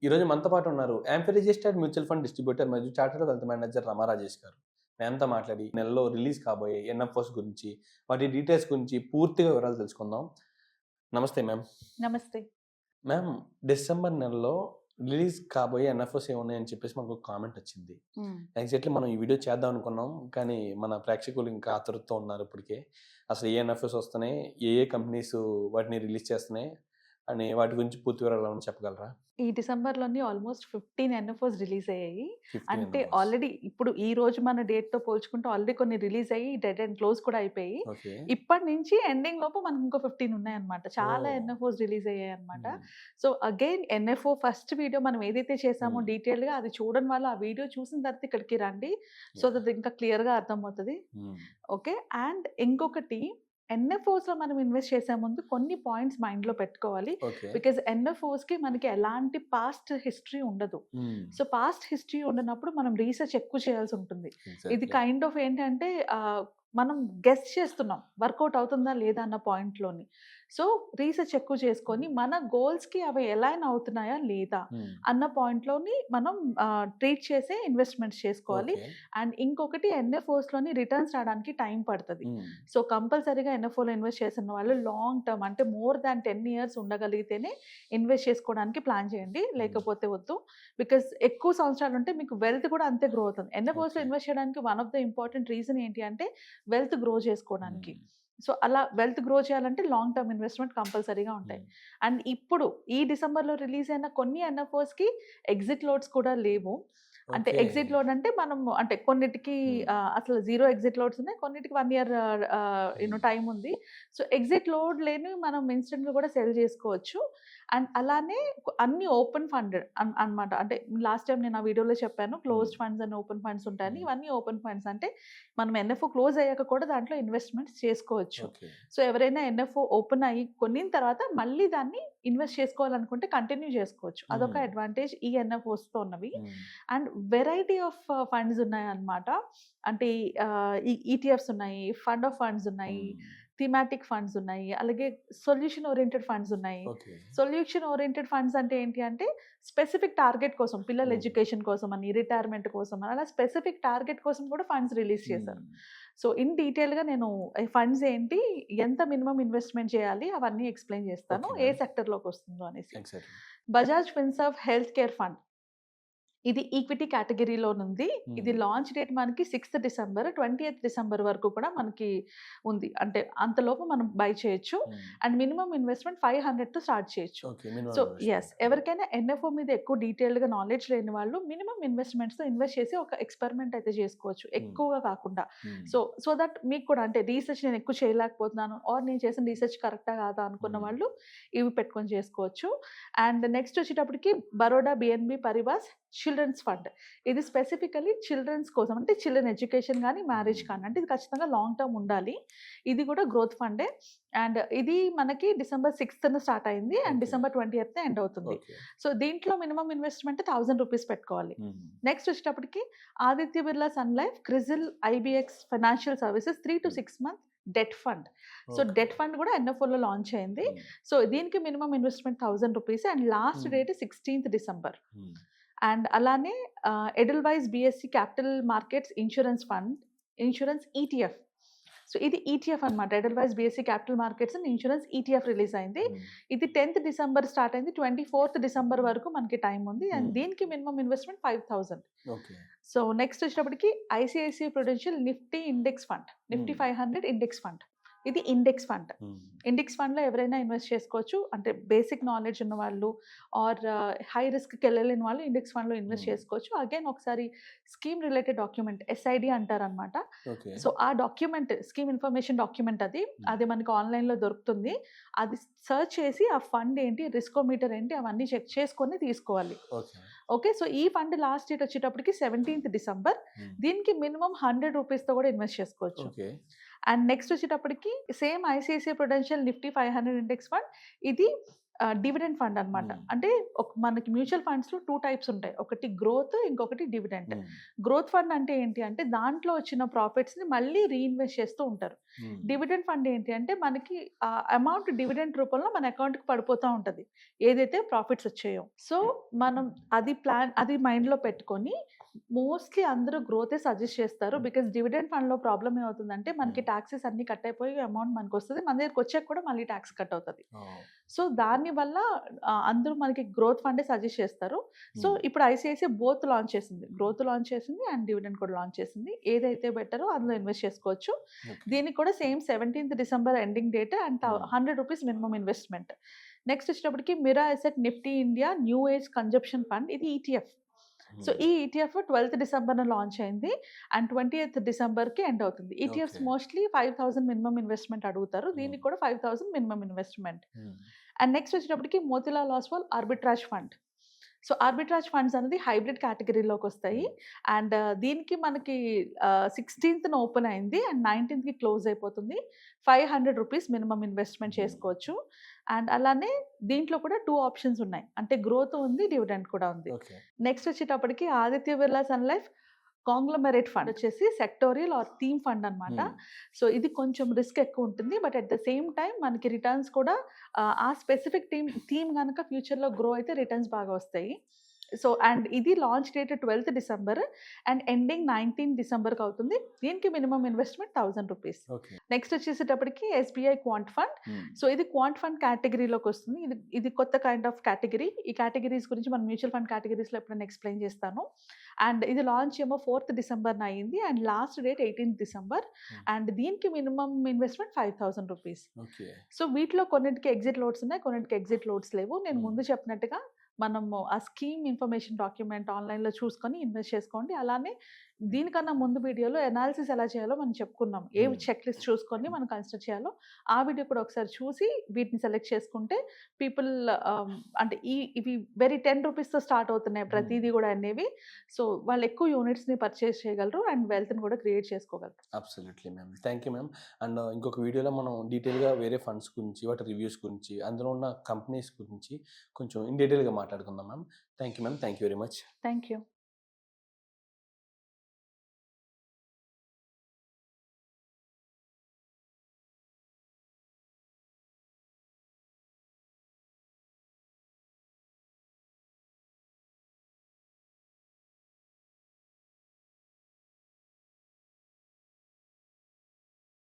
ఈరోజు మనతో పాటు ఉన్నారు amphi registered mutual fund distributor మరియు చార్టర్డ్ వెల్త్ మేనేజర్ రమా రాజేష్ గారు. మేమంతా మాట్లాడి నెలలో రిలీజ్ కాబోయే ఎన్ఎఫ్ఓస్ గురించి, వాటి డీటెయిల్స్ గురించి పూర్తిగా వివరాలు తెలుసుకుందాం. నమస్తే మ్యామ్. నమస్తే. మ్యామ్, డిసెంబర్ నెలలో రిలీజ్ కాబోయే ఎన్ఎఫ్ఓస్ ఏమున్నాయని చెప్పేసి మాకు కామెంట్ వచ్చింది. ఎగ్జాక్ట్లీ మనం ఈ వీడియో చేద్దాం అనుకున్నాం, కానీ మన ప్రేక్షకులు ఇంకా ఆతృతతో ఉన్నారు. ఇప్పటికే అసలు ఏ ఎన్ఎఫ్ఓస్ వస్తున్నాయి, ఏ కంపెనీస్ వాటిని రిలీజ్ చేస్తున్నాయి అని వాటి గురించి పూర్తి వివరాలు ఏమైనా చెప్పగలరా? ఈ డిసెంబర్‌లోని ఆల్మోస్ట్ 15 ఎన్ఎఫ్ఓస్ రిలీజ్ అయ్యాయి. 15 అంటే NFOs. ఆల్రెడీ ఇప్పుడు ఈ రోజు మన డేట్‌తో పోల్చుకుంటే ఆల్రెడీ కొన్ని రిలీజ్ అయ్యి డెడ్ అండ్ క్లోజ్ కూడా అయిపోయాయి. ఓకే. ఇప్పటి నుంచి ఎండింగ్ లోపు మనకు ఇంకో 15 ఉన్నాయన్నమాట. చాలా ఓ. ఎన్ఎఫ్ఓస్ రిలీజ్ అయ్యాయన్నమాట. మ్మ్. So again NFO first video మనం ఏదైతే చేసామో మ్మ్. డీటెయిల్‌గా అది చూడని వాళ్ళు ఆ వీడియో చూసిన తర్వాత ఇక్కడికి రండి. సో దట్ ఇంకా క్లియర్‌గా అర్థమవుతది. మ్మ్. ఓకే. అండ్ ఇంకొకటి, ఎన్ఎఫ్ఓస్‌లో మనం ఇన్వెస్ట్ చేసే ముందు కొన్ని పాయింట్స్ మైండ్‌లో పెట్టుకోవాలి. ఓకే. బికాజ్ ఎన్ఎఫ్ఓస్‌కి మనకి ఎలాంటి పాస్ట్ హిస్టరీ ఉండదు. మ్మ్. సో పాస్ట్ హిస్టరీ ఉండనప్పుడు మనం రీసెర్చ్ ఎక్కువ చేయాల్సి ఉంటుంది. ఇది Exactly. కైండ్ ఆఫ్ ఏంటంటే మనం గెస్ చేస్తున్నాం వర్కౌట్ అవుతుందా లేదా అన్న పాయింట్‌లోని. సో రీసెర్చ్ ఎక్కువ చేసుకొని మన గోల్స్‌కి అవి అలైన్ అవుతున్నాయా లేదా మ్మ్. అన్న పాయింట్‌లోని మనం ట్రీట్ చేసే ఇన్వెస్ట్‌మెంట్స్ చేసుకోవాలి. ఓకే. అండ్ ఇంకొకటి, ఎన్ఎఫ్ఓస్‌లోని రిటర్న్స్ రావడానికి టైం పడతది. మ్మ్. సో కంపల్సరీగా ఎన్ఎఫ్ఓలో ఇన్వెస్ట్ చేసిన వాళ్ళు లాంగ్ టర్మ్ అంటే మోర్ దాన్ 10 ఇయర్స్ ఉండగలిగితేనే ఇన్వెస్ట్ చేసుకోవడానికి ప్లాన్ చేయండి. లేకపోతే వద్దు. బికాజ్ ఎక్కువ సంవత్సరాలు ఉంటే మీకు వెల్త్ కూడా అంతే గ్రో అవుతుంది. ఎన్ఎఫ్ఓస్‌లో Okay. ఇన్వెస్ట్ చేయడానికి one of the important reason ఏంటి అంటే వెల్త్ గ్రో చేసుకోవడానికి. మ్మ్. సో అలా వెల్త్ గ్రో చేయాలంటే లాంగ్ టర్మ్ ఇన్వెస్ట్మెంట్ కంపల్సరీగా ఉంటాయి. మ్మ్. అండ్ ఇప్పుడు ఈ డిసెంబర్‌లో రిలీజ్ అయిన కొన్ని ఎన్ఎఫ్ఓస్‌కి ఎగ్జిట్ లోడ్స్ కూడా లేవు. అంటే Okay. ఎగ్జిట్ లోడ్ అంటే మనం అంటే కొన్నిటికి అసలు 0 ఎగ్జిట్ లోడ్స్ ఉన్నాయి. కొన్నిటికి 1 ఇయర్ టైమ్ ఉంది. సో ఎగ్జిట్ లోడ్ లేని మనం ఇన్స్టెంట్‌గా కూడా సెల్ చేసుకోవచ్చు. అండ్ అలానే అన్ని ఓపెన్ ఫండెడ్ అన్నమాట. అంటే లాస్ట్ టైం నేను ఆ వీడియోలో చెప్పాను closed funds and open funds ఉంటాయని. ఇవన్నీ ఓపెన్ ఫండ్స్ అంటే మనం ఎన్ఎఫ్ఓ క్లోజ్ అయ్యాక కూడా దాంట్లో ఇన్వెస్ట్మెంట్స్ చేసుకోవచ్చు. Okay. సో ఎవరైనా ఎన్ఎఫ్ఓ ఓపెన్ అయ్యి కొనిన తర్వాత మళ్ళీ దాన్ని ఇన్వెస్ట్ చేసుకోవాలనుకుంటే కంటిన్యూ చేసుకోవచ్చు. అదొక అడ్వాంటేజ్ ఈ ఎన్ఎఫ్ఓస్‌తో ఉన్నవి. మ్మ్. అండ్ వెరైటీ ఆఫ్ ఫండ్స్ ఉన్నాయన్నమాట. అంటే ఈటీఎఫ్స్ ఉన్నాయి, ఫండ్ ఆఫ్ ఫండ్స్ ఉన్నాయి, మ్మ్. థీమాటిక్ ఫండ్స్ ఉన్నాయి, అలాగే సొల్యూషన్ ఓరియెంటెడ్ ఫండ్స్ ఉన్నాయి. Okay. సొల్యూషన్ ఓరియెంటెడ్ ఫండ్స్ అంటే ఏంటి అంటే స్పెసిఫిక్ టార్గెట్ కోసం, పిల్లల Hmm. ఎడ్యుకేషన్ కోసం అని, రిటైర్మెంట్ కోసం అని, అలా స్పెసిఫిక్ టార్గెట్ కోసం కూడా ఫండ్స్ రిలీజ్ చేశారు. మ్మ్. సో ఇన్ డీటెయిల్‌గా నేను ఫండ్స్ ఏంటి, ఎంత మినిమం ఇన్వెస్ట్మెంట్ చేయాలి అవన్నీ ఎక్స్‌ప్లెయిన్ చేస్తాను. Okay, ఏ ma'am. సెక్టర్‌లోకి వస్తుందో అనేసి. Exactly. Bajaj Finserv health care fund ఇది ఈక్విటీ కేటగిరీలోనుంది. ఇది లాంచ్ డేట్ మనకి 6th డిసెంబర్, 20th డిసెంబర్ వరకు కూడా మనకి ఉంది. అంటే అంతలోపు మనం బై చేయొచ్చు. మ్మ్. అండ్ మినిమం ఇన్వెస్ట్మెంట్ 500తో స్టార్ట్ చేయొచ్చు. Okay. Minimum so investment. ఎవరికైనా ఎన్ఎఫ్ఓ మీద ఎక్కువ డీటెయిల్డ్‌గా నాలెడ్జ్ లేని వాళ్ళు మినిమం ఇన్వెస్ట్మెంట్స్‌తో ఇన్వెస్ట్ చేసి ఒక ఎక్స్‌పెరిమెంట్ అయితే చేసుకోవచ్చు. ఎక్కువగా కాకుండా. మ్మ్. సో దట్ మీకు కూడా అంటే రీసెర్చ్ నేను ఎక్కువ చేయలేకపోతున్నాను ఆర్ నేను చేసిన రీసెర్చ్ కరెక్టా కాదా అనుకున్న మ్మ్. వాళ్ళు ఇవి పెట్టుకొని చేసుకోవచ్చు. అండ్ నెక్స్ట్ వచ్చేటప్పటికి బరోడా బిఎన్బి పరివాస్ చిల్డ్రన్స్ ఫండ్. ఇది స్పెసిఫికలీ చిల్డ్రన్స్ కోసం, అంటే చిల్డ్రన్ ఎడ్యుకేషన్ కానీ మ్యారేజ్ కానీ, అంటే ఇది ఖచ్చితంగా లాంగ్ టర్మ్ ఉండాలి. ఇది కూడా గ్రోత్ ఫండే. అండ్ ఇది మనకి డిసెంబర్ 6th స్టార్ట్ అయింది and Okay. December 20th end అవుతుంది. Okay. సో దీంట్లో మినిమం ఇన్వెస్ట్మెంట్ 1000 రూపీస్ పెట్టుకోవాలి. మ్మ్. నెక్స్ట్ వచ్చేటప్పటికి Aditya Birla sun life CRISIL IBX financial services 3 to 6 month debt fund. So Okay. Debt fund కూడా ఎన్ఎఫ్ఓలో లాంచ్ అయింది. మ్మ్. సో దీనికి minimum investment 1000 rupees and last date 16th December. మ్మ్. అండ్ అలానే Edelweiss BSE capital markets insurance fund, insurance ETF. So ఇది ETF అన్నమాట. Edelweiss BSE capital markets and insurance ETF release అయింది. మ్మ్. ఇది 10th డిసెంబర్ స్టార్ట్ అయింది. 24th December వరకు మనకి టైం ఉంది. అండ్ దీనికి minimum investment 5000. Okay. So next వచ్చేటప్పటికి ICICI prudential nifty index fund, nifty 500 index fund. ఇది ఇండెక్స్ ఫండ్. మ్మ్. ఇండెక్స్ ఫండ్‌లో ఎవరైనా ఇన్వెస్ట్ చేసుకోవచ్చు. అంటే బేసిక్ నాలెడ్జ్ ఉన్న వాళ్ళు ఆర్ హై రిస్క్‌కి వెళ్ళలేని వాళ్ళు ఇండెక్స్ ఫండ్‌లో ఇన్వెస్ట్ చేసుకోవచ్చు. అగైన్ ఒకసారి స్కీమ్ రిలేటెడ్ డాక్యుమెంట్ ఎస్ఐడి అంటారనమాట. Okay. సో ఆ డాక్యుమెంట్ స్కీమ్ ఇన్ఫర్మేషన్ డాక్యుమెంట్ అది మనకి ఆన్లైన్‌లో దొరుకుతుంది. అది సెర్చ్ చేసి ఆ ఫండ్ ఏంటి, రిస్కోమీటర్ ఏంటి అవన్నీ చెక్ చేసుకొని తీసుకోవాలి. Okay. ఓకే. సో ఈ ఫండ్ లాస్ట్ డేట్ వచ్చేటప్పటికి 17th డిసెంబర్. మ్మ్. దీనికి మినిమం 100 రూపీస్‌తో కూడా ఇన్వెస్ట్ చేసుకోవచ్చు. Okay. అండ్ నెక్స్ట్ వచ్చేటప్పటికి same ICICI prudential Nifty 500 index fund. ఇది డివిడెండ్ ఫండ్ అన్నమాట. అంటే మనకి మ్యూచువల్ ఫండ్స్‌లో 2 టైప్స్ ఉంటాయి. ఒకటి గ్రోత్, ఇంకొకటి డివిడెండ్. గ్రోత్ ఫండ్ అంటే ఏంటి అంటే దాంట్లో వచ్చిన ప్రాఫిట్స్‌ని మళ్ళీ రీఇన్వెస్ట్ చేస్తూ ఉంటారు. డివిడెండ్ ఫండ్ ఏంటి అంటే మనకి అమౌంట్ డివిడెండ్ రూపంలో మన అకౌంట్‌కి పడిపోతా ఉంటది. ఏదైతే ప్రాఫిట్స్ వచ్చాయో. సో, మనం అది మైండ్‌లో పెట్టుకొని మోస్ట్‌లీ అందరూ గ్రోతే సజెస్ట్ చేస్తారు. బికాజ్ డివిడెండ్ ఫండ్‌లో ప్రాబ్లమ్ ఏమవుతుందంటే మనకి టాక్సెస్ అన్నీ కట్ అయిపోయి అమౌంట్ మనకొస్తది. మన దగ్గరికి వచ్చాక కూడా మళ్ళీ టాక్స్ కట్ అవుతది. సో, దానివల్ల అందరూ మనకి గ్రోత్ ఫండే సజెస్ట్ చేస్తారు. సో, ఇప్పుడు ఐసీఐసీఐ బోత్ లాంచ్ చేసింది. గ్రోత్ లాంచ్ చేసింది అండ్ డివిడెండ్ కూడా లాంచ్ చేసింది. ఏదైతే బెటరో అందులో ఇన్వెస్ట్ చేసుకోవచ్చు. దీనికి కూడా same 17th December ending date and ₹100 minimum investment. Next వచ్చేటప్పటికి Mirae asset nifty India new age consumption fund. ఇది ఈటీఎఫ్. సో, ఈ ఈటీఎఫ్ 12th డిసెంబర్‌న లాంచ్ అయింది అండ్ 20th డిసెంబర్‌కి ఎండ్ అవుతుంది. ఈటీఎఫ్స్ మోస్ట్‌లీ 5,000 మినిమమ్ ఇన్వెస్ట్‌మెంట్ అడుగుతారు. దీనికి కూడా 5,000 మినిమమ్ ఇన్వెస్ట్‌మెంట్. అండ్ నెక్స్ట్ వచ్చేటప్పటికి Motilal Oswal arbitrage fund. So, arbitrage funds అనేది హైబ్రిడ్ కేటగిరీలోకి వస్తాయి. అండ్ దీనికి మనకి 16th ఓపెన్ అయింది అండ్ 19th క్లోజ్ అయిపోతుంది. ₹500 మినిమమ్ ఇన్వెస్ట్‌మెంట్ చేసుకోవచ్చు. అండ్ అలానే దీంట్లో కూడా 2 ఆప్షన్స్ ఉన్నాయి. అంటే గ్రోత్ ఉంది, డివిడెండ్ కూడా ఉంది. నెక్స్ట్ వచ్చేటప్పటికి Aditya Birla sun life conglomerate fund వచ్చేసి సెక్టోరియల్ ఆర్ థీమ్ ఫండ్ అన్నమాట. సో, ఇది కొంచెం రిస్క్ ఎక్కువ ఉంటుంది. But at the same time మనకి రిటర్న్స్ కూడా ఆ స్పెసిఫిక్ థీమ్ గనక ఫ్యూచర్‌లో గ్రో అయితే రిటర్న్స్ బాగా వస్తాయి. సో, అండ్ ఇది launch date 12th December and ending 19th డిసెంబర్‌కి అవుతుంది. దీనికి మినిమమ్ ఇన్వెస్ట్‌మెంట్ ₹1,000. నెక్స్ట్ వచ్చేసేటప్పటికి ఎస్బీఐ క్వాంట్ ఫండ్. సో, ఇది క్వాంట్ ఫండ్ కేటగిరీలోకి వస్తుంది. ఇది కొత్త కైండ్ ఆఫ్ కేటగిరీ. ఈ కేటగిరీస్ గురించి మనం మ్యూచువల్ ఫండ్ కేటగిరీస్‌లో ఎప్పుడైనా ఎక్స్‌ప్లెయిన్ చేస్తాను. అండ్ ఇది లాంచ్ ఏమో 4th డిసెంబర్‌న అయింది and last date 18th December. And దీనికి మినిమమ్ ఇన్వెస్ట్‌మెంట్ ₹5,000. సో, వీటిలో కొన్నిటికి ఎగ్జిట్ లోడ్స్ ఉన్నాయి, కొన్నిటికి ఎగ్జిట్ లోడ్స్ లేవు. నేను ముందు చెప్పినట్టుగా మనము ఆ స్కీమ్ ఇన్ఫర్మేషన్ డాక్యుమెంట్ ఆన్‌లైన్‌లో చూసుకొని ఇన్వెస్ట్ చేసుకోండి. అలానే దీనికన్నా ముందు వీడియోలో అనాలిసిస్ ఎలా చేయాలో మనం చెప్పుకున్నాం. ఏ చెక్ లిస్ట్ చూసుకొని మనం కన్సిడర్ చేయాలో ఆ వీడియో కూడా ఒకసారి చూసి వీటిని సెలెక్ట్ చేసుకుంటే పీపుల్ అంటే ఇవి వెరీ ₹10తో స్టార్ట్ అవుతున్నాయి ప్రతిదీ కూడా అనేవి. సో, వాళ్ళు ఎక్కువ యూనిట్స్‌ని పర్చేస్ చేయగలరు అండ్ వెల్త్‌ని కూడా క్రియేట్ చేసుకోగలరు. Absolutely ma'am. Thank you ma'am. And ఇంకొక వీడియోలో మనం డీటెయిల్‌గా వేరే ఫండ్స్ గురించి, వాటి రివ్యూస్ గురించి, అందులో ఉన్న కంపెనీస్ గురించి కొంచెం ఇన్ డీటెయిల్‌గా మాట్లాడుకుందాం ma'am. Thank you ma'am. Thank you very much. Thank you.